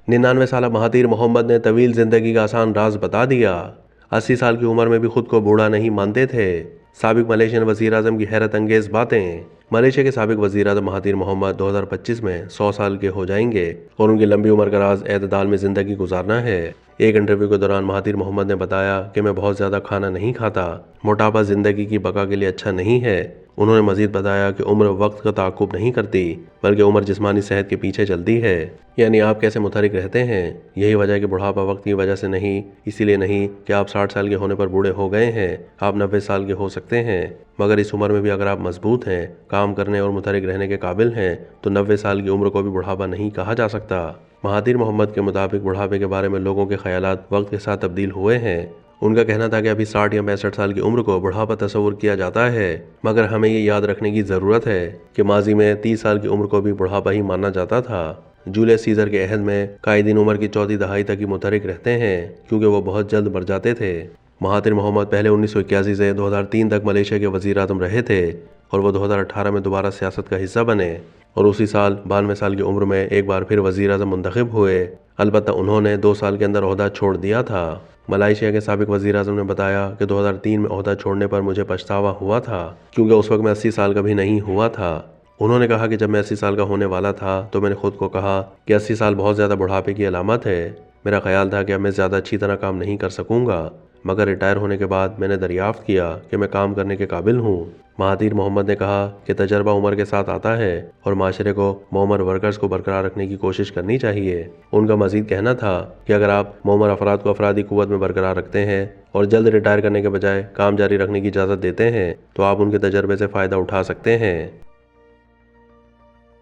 99 साल महातीर मोहम्मद ने तवील जिंदगी का आसान राज बता दिया। 80 साल की उम्र में भी खुद को बूढ़ा नहीं मानते थे। साबिक मलेशियन वजीर आजम की हैरत अंगेज बातें। मलेशिया के साबिक वजीर आजम महातीर मोहम्मद 2025 में 100 साल के हो जाएंगे और उनकी लंबी उम्र का राज एतदाल में जिंदगी गुजारना है। एक इंटरव्यू के दौरान महातीर मोहम्मद ने बताया कि मैं बहुत ज्यादा खाना नहीं खाता। मोटापा जिंदगी की बका के लिए अच्छा नहीं है। उन्होंने मजीद बताया कि उम्र वक्त का ताकुब नहीं करती, बल्कि उम्र जिस्मानी सेहत के पीछे चलती है। यानी आप कैसे मुतहरिक रहते हैं, यही वजह है कि बुढ़ापा वक्त की वजह से नहीं, इसीलिए नहीं कि आप 60 साल के होने पर बूढ़े हो गए हैं। आप 90 साल के हो सकते हैं, मगर इस उम्र में भी अगर आप मजबूत हैं, काम करने और मुतहरिक रहने के काबिल हैं, तो 90 साल की उम्र को भी बुढ़ापा नहीं कहा जा सकता। महातीर मोहम्मद के मुताबिक बुढ़ापे के बारे में लोगों के ख्यालात वक्त के साथ तब्दील हुए हैं। उनका कहना था कि अभी 60 या 65 साल की उम्र को बुढ़ापा तस्वुर किया जाता है, मगर हमें ये याद रखने की ज़रूरत है कि माजी में 30 साल की उम्र को भी बुढ़ापा ही माना जाता था। जूलियस सीजर के अहद में कायदीन उम्र की चौथी दहाई तक ही मुतहरिक रहते हैं, क्योंकि वो बहुत जल्द मर जाते थे। महातीर मोहम्मद पहले 1981 से 2003 तक मलेशिया के वजीर आज़म रहे थे और वो 2018 में दोबारा सियासत का हिस्सा बने और उसी साल 92 साल की उम्र में एक बार फिर वजीर आज़म मुंतखब हुए। अलबत्ता उन्होंने 2 साल के अंदर ओहदा छोड़ दिया था। मलेशिया के साबिक वजीर आज़म ने बताया कि 2003 में ओहदा छोड़ने पर मुझे पछतावा हुआ था, क्योंकि उस वक्त मैं 80 साल का भी नहीं हुआ था। उन्होंने कहा कि जब मैं 80 साल का होने वाला था तो मैंने खुद को कहा कि 80 साल बहुत ज़्यादा बुढ़ापे की अलामत है। मेरा ख्याल था कि अब मैं ज़्यादा अच्छी तरह काम नहीं कर सकूंगा, मगर रिटायर होने के बाद मैंने दरियाफ्त किया कि मैं काम करने के काबिल हूँ। महातीर मोहम्मद ने कहा कि तजर्बा उम्र के साथ आता है और माशरे को मौमर वर्कर्स को बरकरार रखने की कोशिश करनी चाहिए। उनका मजीद कहना था कि अगर आप मौमर अफराद को अफरादी कुव्वत में बरकरार रखते हैं और जल्द रिटायर करने के बजाय काम जारी रखने की इजाज़त देते हैं, तो आप उनके तजर्बे से फ़ायदा उठा सकते हैं।